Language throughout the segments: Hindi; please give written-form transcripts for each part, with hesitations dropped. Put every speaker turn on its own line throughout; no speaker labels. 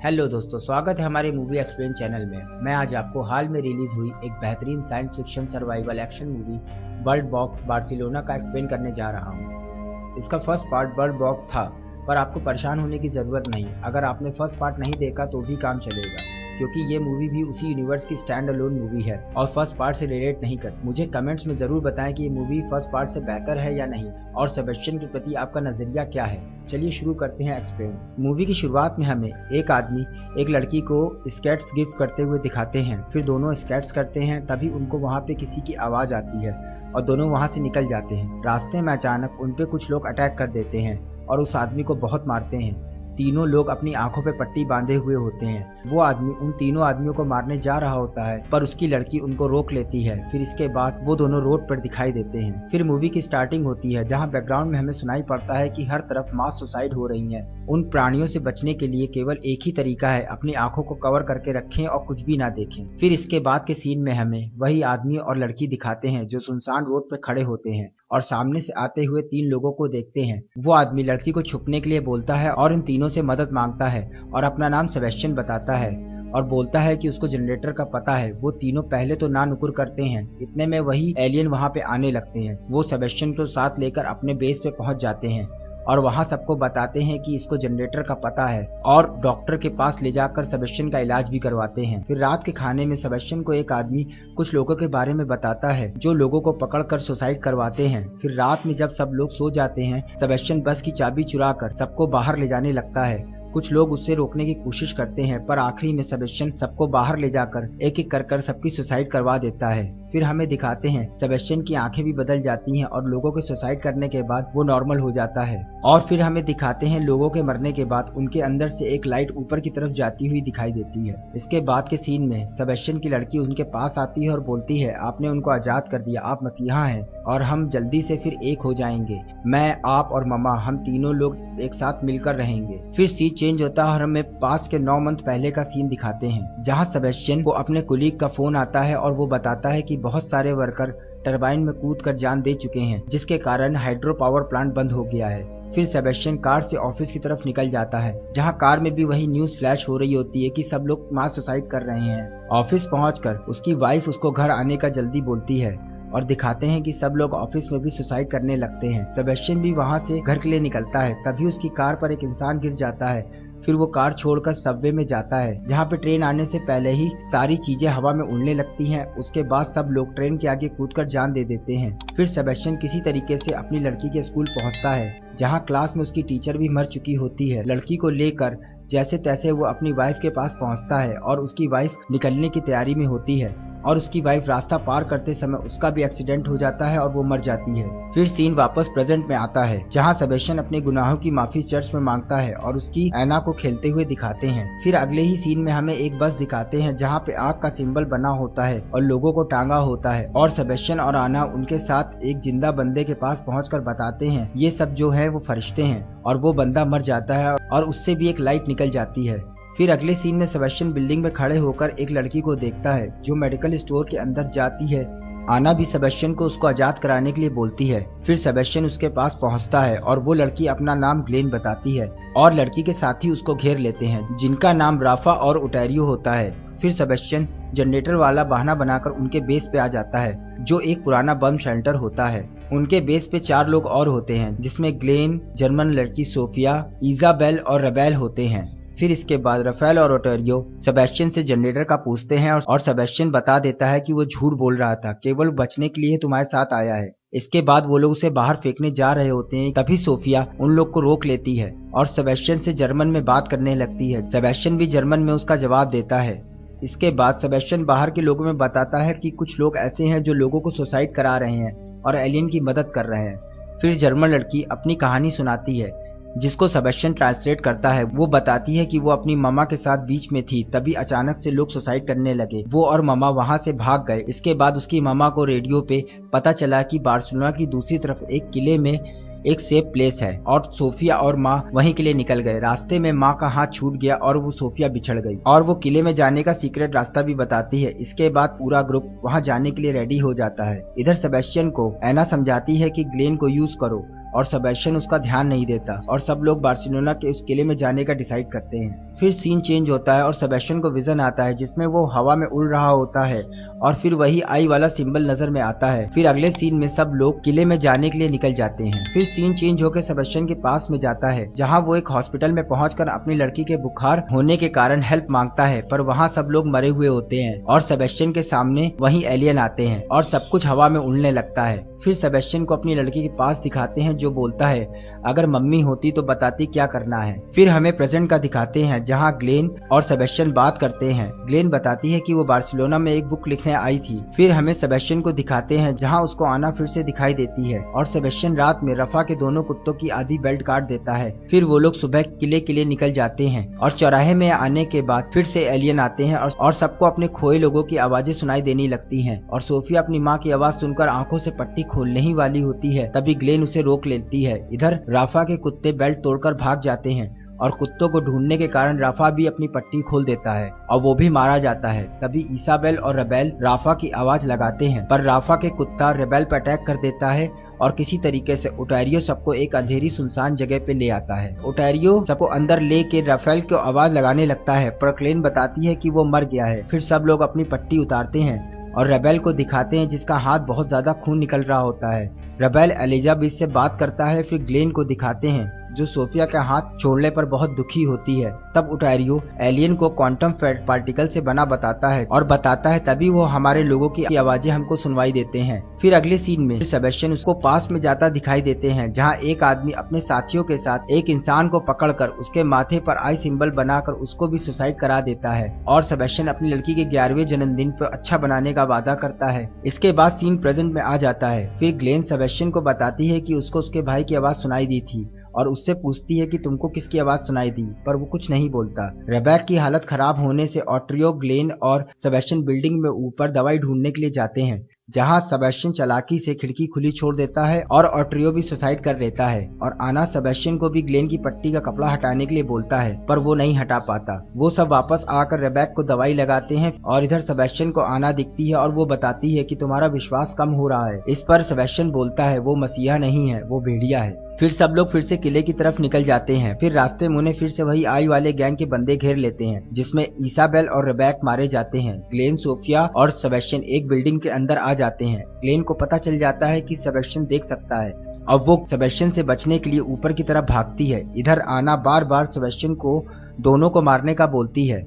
हेलो दोस्तों, स्वागत है हमारे मूवी एक्सप्लेन चैनल में। मैं आज आपको हाल में रिलीज हुई एक बेहतरीन science fiction survival action movie bird box Barcelona का एक्सप्लेन करने जा रहा हूँ। इसका फर्स्ट पार्ट बर्ड बॉक्स था, पर आपको परेशान होने की ज़रूरत नहीं। अगर आपने फर्स्ट पार्ट नहीं देखा तो भी काम चलेगा, क्योंकि ये मूवी भी उसी यूनिवर्स की स्टैंड अलोन मूवी है और फर्स्ट पार्ट से रिलेट नहीं करती। मुझे कमेंट्स में ज़रूर बताएं कि ये मूवी फर्स्ट पार्ट से बेहतर है या नहीं, और सेबेस्टियन के प्रति आपका नज़रिया क्या है। चलिए शुरू करते हैं एक्सप्लेन। मूवी की शुरुआत में हमें एक आदमी एक लड़की को स्केट्स गिफ्ट करते हुए दिखाते हैं। फिर दोनों स्केट्स करते हैं, तभी उनको वहाँ पे किसी की आवाज़ आती है और दोनों वहाँ से निकल जाते हैं। रास्ते में अचानक उन पे कुछ लोग अटैक कर देते हैं और उस आदमी को बहुत मारते हैं। तीनों लोग अपनी आंखों पे पट्टी बांधे हुए होते हैं। वो आदमी उन तीनों आदमियों को मारने जा रहा होता है, पर उसकी लड़की उनको रोक लेती है। फिर इसके बाद वो दोनों रोड पर दिखाई देते हैं। फिर मूवी की स्टार्टिंग होती है, जहाँ बैकग्राउंड में हमें सुनाई पड़ता है कि हर तरफ मास सुसाइड हो रही है। उन प्राणियों से बचने के लिए केवल एक ही तरीका है, अपनी आंखों को कवर करके रखें और कुछ भी ना देखें। फिर इसके बाद के सीन में हमें वही आदमी और लड़की दिखाते हैं जो सुनसान रोड पर खड़े होते हैं और सामने से आते हुए तीन लोगों को देखते हैं। वो आदमी लड़की को छुपने के लिए बोलता है और इन तीनों से मदद मांगता है और अपना नाम सेबेस्टियन बताता है और बोलता है कि उसको जनरेटर का पता है। वो तीनों पहले तो ना नुकुर करते हैं, इतने में वही एलियन वहाँ पे आने लगते हैं। वो सेबेस्टियन को साथ लेकर अपने बेस पे पहुंच जाते हैं और वहाँ सबको बताते हैं कि इसको जनरेटर का पता है और डॉक्टर के पास ले जाकर सेबेस्टियन का इलाज भी करवाते हैं। फिर रात के खाने में सेबेस्टियन को एक आदमी कुछ लोगों के बारे में बताता है जो लोगों को पकड़कर सुसाइड करवाते हैं। फिर रात में जब सब लोग सो जाते हैं, सेबेस्टियन बस की चाबी चुरा कर सबको बाहर ले जाने लगता है। कुछ लोग उससे रोकने की कोशिश करते हैं, पर आखिरी में सेबेस्टियन सबको बाहर ले जाकर एक एक कर सबकी सुसाइड करवा देता है। फिर हमें दिखाते हैं सेबेस्टियन की आंखें भी बदल जाती हैं और लोगों के सुसाइड करने के बाद वो नॉर्मल हो जाता है। और फिर हमें दिखाते हैं लोगों के मरने के बाद उनके अंदर से एक लाइट ऊपर की तरफ जाती हुई दिखाई देती है। इसके बाद के सीन में सेबेस्टियन की लड़की उनके पास आती है और बोलती है, आपने उनको आजाद कर दिया, आप मसीहा हैं और हम जल्दी से फिर एक हो जाएंगे। मैं, आप और ममा, हम तीनों लोग एक साथ मिलकर रहेंगे। फिर सीन चेंज होता है और हमें पास के 9 मंथ पहले का सीन दिखाते हैं, जहाँ सेबेस्टियन को अपने कुलीग का फोन आता है और वो बताता है कि बहुत सारे वर्कर टरबाइन में कूद कर जान दे चुके हैं, जिसके कारण हाइड्रो पावर प्लांट बंद हो गया है। फिर सेबेस्टियन कार से ऑफिस की तरफ निकल जाता है, जहां कार में भी वही न्यूज फ्लैश हो रही होती है कि सब लोग मास सुसाइड कर रहे हैं। ऑफिस पहुंचकर उसकी वाइफ उसको घर आने का जल्दी बोलती है और दिखाते हैं कि सब लोग ऑफिस में भी सुसाइड करने लगते हैं। सेबेस्टियन भी वहां से घर के लिए निकलता है, तभी उसकी कार पर एक इंसान गिर जाता है। फिर वो कार छोड़कर सबवे में जाता है, जहाँ पे ट्रेन आने से पहले ही सारी चीजें हवा में उड़ने लगती हैं। उसके बाद सब लोग ट्रेन के आगे कूदकर जान दे देते हैं। फिर सेबेस्टियन किसी तरीके से अपनी लड़की के स्कूल पहुंचता है, जहाँ क्लास में उसकी टीचर भी मर चुकी होती है। लड़की को लेकर जैसे तैसे वो अपनी वाइफ के पास पहुंचता है और उसकी वाइफ निकलने की तैयारी में होती है और उसकी वाइफ रास्ता पार करते समय उसका भी एक्सीडेंट हो जाता है और वो मर जाती है। फिर सीन वापस प्रेजेंट में आता है, जहाँ सेबेस्टियन अपने गुनाहों की माफी चर्च में मांगता है और उसकी ऐना को खेलते हुए दिखाते हैं। फिर अगले ही सीन में हमें एक बस दिखाते हैं, जहाँ पे आग का सिंबल बना होता है और लोगों को टांगा होता है और सेबेस्टियन और आना उनके साथ एक जिंदा बंदे के पास पहुंचकर बताते हैं ये सब जो है वो फरिश्ते हैं, और वो बंदा मर जाता है और उससे भी एक लाइट निकल जाती है। फिर अगले सीन में सेबेस्टियन बिल्डिंग में खड़े होकर एक लड़की को देखता है जो मेडिकल स्टोर के अंदर जाती है। आना भी सेबेस्टियन को उसको आजाद कराने के लिए बोलती है। फिर सेबेस्टियन उसके पास पहुंचता है और वो लड़की अपना नाम ग्लेन बताती है और लड़की के साथी उसको घेर लेते हैं, जिनका नाम राफा और ओटेरियो होता है। फिर सेबेस्टियन जनरेटर वाला बहाना बनाकर उनके बेस पे आ जाता है, जो एक पुराना बम शेल्टर होता है। उनके बेस पे 4 लोग और होते हैं, जिसमें ग्लेन, जर्मन लड़की सोफिया, इजाबेल और रेबेल होते हैं। फिर इसके बाद राफेल और ओटेरियो सेबेस्टियन से जनरेटर का पूछते हैं और सेबेस्टियन बता देता है कि वो झूठ बोल रहा था, केवल बचने के लिए तुम्हारे साथ आया है। इसके बाद वो लोग उसे बाहर फेंकने जा रहे होते हैं, तभी सोफिया उन लोग को रोक लेती है और सेबेस्टियन से जर्मन में बात करने लगती है। सेबेस्टियन भी जर्मन में उसका जवाब देता है। इसके बाद सेबेस्टियन बाहर के लोगों में बताता है कि कुछ लोग ऐसे हैं जो लोगों को सुसाइड करा रहे हैं और एलियन की मदद कर रहे हैं। फिर जर्मन लड़की अपनी कहानी सुनाती है, जिसको सेबेस्टियन ट्रांसलेट करता है। वो बताती है कि वो अपनी ममा के साथ बीच में थी, तभी अचानक से लोग सुसाइड करने लगे। वो और ममा वहाँ से भाग गए। इसके बाद उसकी ममा को रेडियो पे पता चला कि बार्सिलोना की दूसरी तरफ एक किले में एक सेफ प्लेस है और सोफिया और माँ वहीं के लिए निकल गए। रास्ते में माँ का हाथ छूट गया और वो सोफिया बिछड़ गई और वो किले में जाने का सीक्रेट रास्ता भी बताती है। इसके बाद पूरा ग्रुप वहाँ जाने के लिए रेडी हो जाता है। इधर सेबेस्टियन को ऐना समझाती है कि ग्लेन को यूज करो और सेबेस्टियन उसका ध्यान नहीं देता और सब लोग बार्सिलोना के उस किले में जाने का डिसाइड करते हैं। फिर सीन चेंज होता है और सेबेस्टियन को विजन आता है जिसमें वो हवा में उड़ रहा होता है और फिर वही आई वाला सिंबल नजर में आता है। फिर अगले सीन में सब लोग किले में जाने के लिए निकल जाते हैं। फिर सीन चेंज होकर सेबेस्टियन के पास में जाता है जहाँ वो एक हॉस्पिटल में पहुंचकर अपनी लड़की के बुखार होने के कारण हेल्प मांगता है, पर वहाँ सब लोग मरे हुए होते हैं और सेबेस्टियन के सामने वही एलियन आते हैं और सब कुछ हवा में उड़ने लगता है। फिर सेबेस्टियन को अपनी लड़की के पास दिखाते हैं जो बोलता है अगर मम्मी होती तो बताती क्या करना है। फिर हमें प्रेजेंट का दिखाते हैं जहाँ ग्लेन और सेबेस्टियन बात करते हैं। ग्लेन बताती है कि वो बार्सिलोना में एक बुक लिखने आई थी। फिर हमें सेबेस्टियन को दिखाते हैं जहाँ उसको आना फिर से दिखाई देती है और सेबेस्टियन रात में रफा के दोनों कुत्तों की आधी बेल्ट काट देता है। फिर वो लोग सुबह किले के लिए निकल जाते हैं और चौराहे में आने के बाद फिर से एलियन आते हैं और सबको अपने खोए लोगों की आवाजें सुनाई देने लगती हैं और सोफिया अपनी माँ की आवाज सुनकर आंखों से पट्टी खोलने ही वाली होती है, तभी ग्लेन उसे रोक लेती है। इधर राफा के कुत्ते बेल्ट तोड़कर भाग जाते हैं और कुत्तों को ढूंढने के कारण राफा भी अपनी पट्टी खोल देता है और वो भी मारा जाता है। तभी इसाबेल और रेबेल राफा की आवाज लगाते हैं पर राफा के कुत्ता रेबेल पर अटैक कर देता है और किसी तरीके से ओटारियो सबको एक अंधेरी सुनसान जगह पे ले आता है। ओटारियो सबको अंदर लेके राफेल को आवाज लगाने लगता है पर क्लेन बताती है कि वो मर गया है। फिर सब लोग अपनी पट्टी उतारते हैं और रेबेल को दिखाते हैं जिसका हाथ बहुत ज्यादा खून निकल रहा होता है। रेबेल एलिजाबेथ से बात करता है। फिर ग्लेन को दिखाते हैं जो सोफिया का हाथ छोड़ने पर बहुत दुखी होती है। तब ओटारियो एलियन को क्वांटम पार्टिकल से बना बताता है और बताता है तभी वो हमारे लोगों की आवाजें हमको सुनवाई देते हैं। फिर अगले सीन में सेबेस्टियन उसको पास में जाता दिखाई देते हैं जहाँ एक आदमी अपने साथियों के साथ एक इंसान को पकड़कर उसके माथे पर आई सिंबल बनाकर उसको भी सुसाइड करा देता है और सेबेस्टियन अपनी लड़की के 11वें जन्मदिन पर अच्छा बनाने का वादा करता है। इसके बाद सीन प्रेजेंट में आ जाता है। फिर ग्लेन सेबेस्टियन को बताती है कि उसको उसके भाई की आवाज सुनाई दी थी और उससे पूछती है कि तुमको किसकी आवाज सुनाई दी, पर वो कुछ नहीं बोलता। रेबेका की हालत खराब होने से ओटारियो, ग्लेन और सेबेस्टियन बिल्डिंग में ऊपर दवाई ढूंढने के लिए जाते हैं जहां सेबेस्टियन चालाकी से खिड़की खुली छोड़ देता है और ओटारियो भी सुसाइड कर लेता है और आना सेबेस्टियन को भी ग्लेन की पट्टी का कपड़ा हटाने के लिए बोलता है पर वो नहीं हटा पाता। वो सब वापस आकर रेबेका को दवाई लगाते हैं और इधर सेबेस्टियन को आना दिखती है और वो बताती है कि तुम्हारा विश्वास कम हो रहा है। इस पर सेबेस्टियन बोलता है वो मसीहा नहीं है, वो भेड़िया है। फिर सब लोग फिर से किले की तरफ निकल जाते हैं। फिर रास्ते में उन्हें फिर से वही आई वाले गैंग के बंदे घेर लेते हैं जिसमें इसाबेल और रेबेका मारे जाते हैं। ग्लेन, सोफिया और सेबेस्टियन एक बिल्डिंग के अंदर आ जाते हैं। ग्लेन को पता चल जाता है कि सेबेस्टियन देख सकता है और वो सेबेस्टियन से बचने के लिए ऊपर की तरफ भागती है। इधर आना बार बार सेबेस्टियन को दोनों को मारने का बोलती है।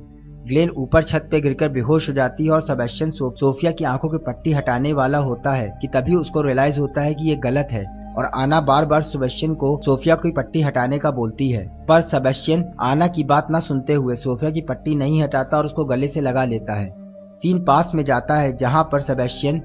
ग्लेन ऊपर छत पे गिरकर बेहोश हो जाती है और सेबेस्टियन सोफिया की आंखों की पट्टी हटाने वाला होता है कि तभी उसको रियलाइज होता है कि ये गलत है और आना बार बार सेबेस्टियन को सोफिया की पट्टी हटाने का बोलती है पर सेबेस्टियन आना की बात न सुनते हुए सोफिया की पट्टी नहीं हटाता और उसको गले से लगा लेता है। सीन पास में जाता है जहाँ पर सेबेस्टियन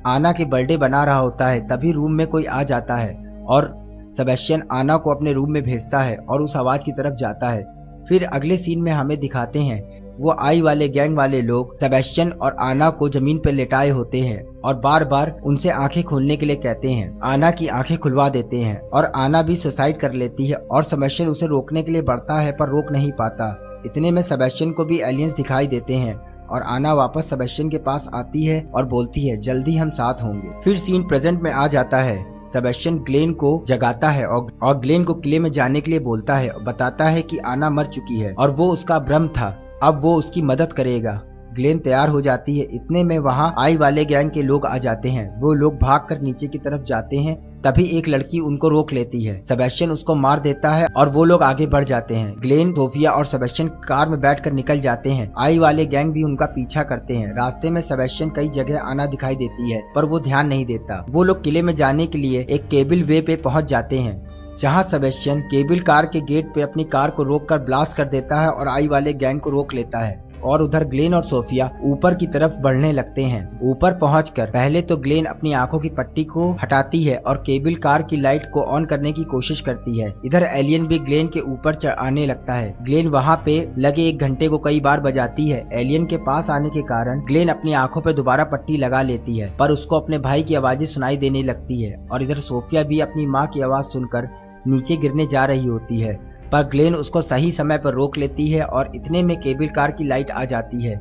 आना के बर्थडे बना रहा होता है। तभी रूम में कोई आ जाता है और सेबेस्टियन आना को अपने रूम में भेजता है और उस आवाज की तरफ जाता है। फिर अगले सीन में हमें दिखाते हैं वो आई वाले गैंग वाले लोग सेबेस्टियन और आना को जमीन पर लेटाए होते हैं और बार बार उनसे आंखें खोलने के लिए कहते हैं। आना की आंखें खुलवा देते हैं और आना भी सुसाइड कर लेती है और सेबेस्टियन उसे रोकने के लिए बढ़ता है पर रोक नहीं पाता। इतने में सेबेस्टियन को भी एलियंस दिखाई देते हैं और आना वापस सेबेस्टियन के पास आती है और बोलती है जल्दी हम साथ होंगे। फिर सीन प्रेजेंट में आ जाता है। सेबेस्टियन ग्लेन को जगाता है और ग्लेन को किले में जाने के लिए बोलता है और बताता है कि आना मर चुकी है और वो उसका भ्रम था, अब वो उसकी मदद करेगा। ग्लेन तैयार हो जाती है। इतने में वहाँ आई वाले गैंग के लोग आ जाते हैं। वो लोग भागकर नीचे की तरफ जाते हैं तभी एक लड़की उनको रोक लेती है। सेबेस्टियन उसको मार देता है और वो लोग आगे बढ़ जाते हैं। ग्लेन, सोफिया और सेबेस्टियन कार में बैठकर निकल जाते हैं। आई वाले गैंग भी उनका पीछा करते हैं। रास्ते में सेबेस्टियन कई जगह आना दिखाई देती है पर वो ध्यान नहीं देता। वो लोग किले में जाने के लिए एक केबल वे पे पहुंच जाते हैं जहां सेबेस्टियन केबल कार के गेट पे अपनी कार को रोककर ब्लास्ट कर देता है और आई वाले गैंग को रोक लेता है और उधर ग्लेन और सोफिया ऊपर की तरफ बढ़ने लगते हैं। ऊपर पहुंचकर पहले तो ग्लेन अपनी आंखों की पट्टी को हटाती है और केबल कार की लाइट को ऑन करने की कोशिश करती है। इधर एलियन भी ग्लेन के ऊपर आने लगता है। ग्लेन वहां पे लगे एक घंटे को कई बार बजाती है। एलियन के पास आने के कारण ग्लेन अपनी आंखों पे दोबारा पट्टी लगा लेती है पर उसको अपने भाई की आवाजें सुनाई देने लगती है और इधर सोफिया भी अपनी माँ की आवाज सुनकर नीचे गिरने जा रही होती है पर ग्लेन उसको सही समय पर रोक लेती है और इतने में केबल कार की लाइट आ जाती है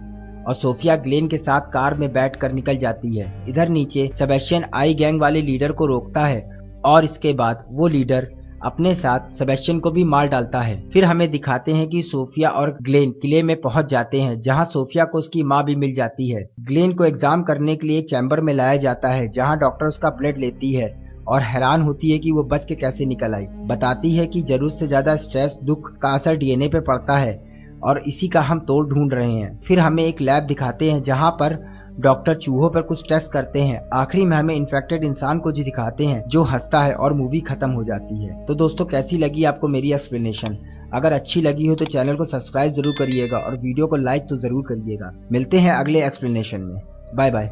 और सोफिया ग्लेन के साथ कार में बैठकर निकल जाती है। इधर नीचे सेबेस्टियन आई गैंग वाले लीडर को रोकता है और इसके बाद वो लीडर अपने साथ सेबेस्टियन को भी मार डालता है। फिर हमें दिखाते हैं कि सोफिया और ग्लेन किले में पहुंच जाते हैं, जहां सोफिया को उसकी माँ भी मिल जाती है। ग्लेन को एग्जाम करने के लिए एक चैम्बर में लाया जाता है, जहां डॉक्टर उसका ब्लड लेती है और हैरान होती है कि वो बच के कैसे निकल आई। बताती है कि जरूरत से ज्यादा स्ट्रेस, दुख का असर डीएनए पे पड़ता है और इसी का हम तोड़ ढूंढ रहे हैं। फिर हमें एक लैब दिखाते हैं जहां पर डॉक्टर चूहों पर कुछ टेस्ट करते हैं। आखिरी में हमें इन्फेक्टेड इंसान को जो दिखाते हैं जो हंसता है और मूवी खत्म हो जाती है। तो दोस्तों, कैसी लगी आपको मेरी एक्सप्लेनेशन? अगर अच्छी लगी हो तो चैनल को सब्सक्राइब जरूर करिएगा और वीडियो को लाइक तो जरूर करिएगा। मिलते हैं अगले एक्सप्लेनेशन में। Bye bye.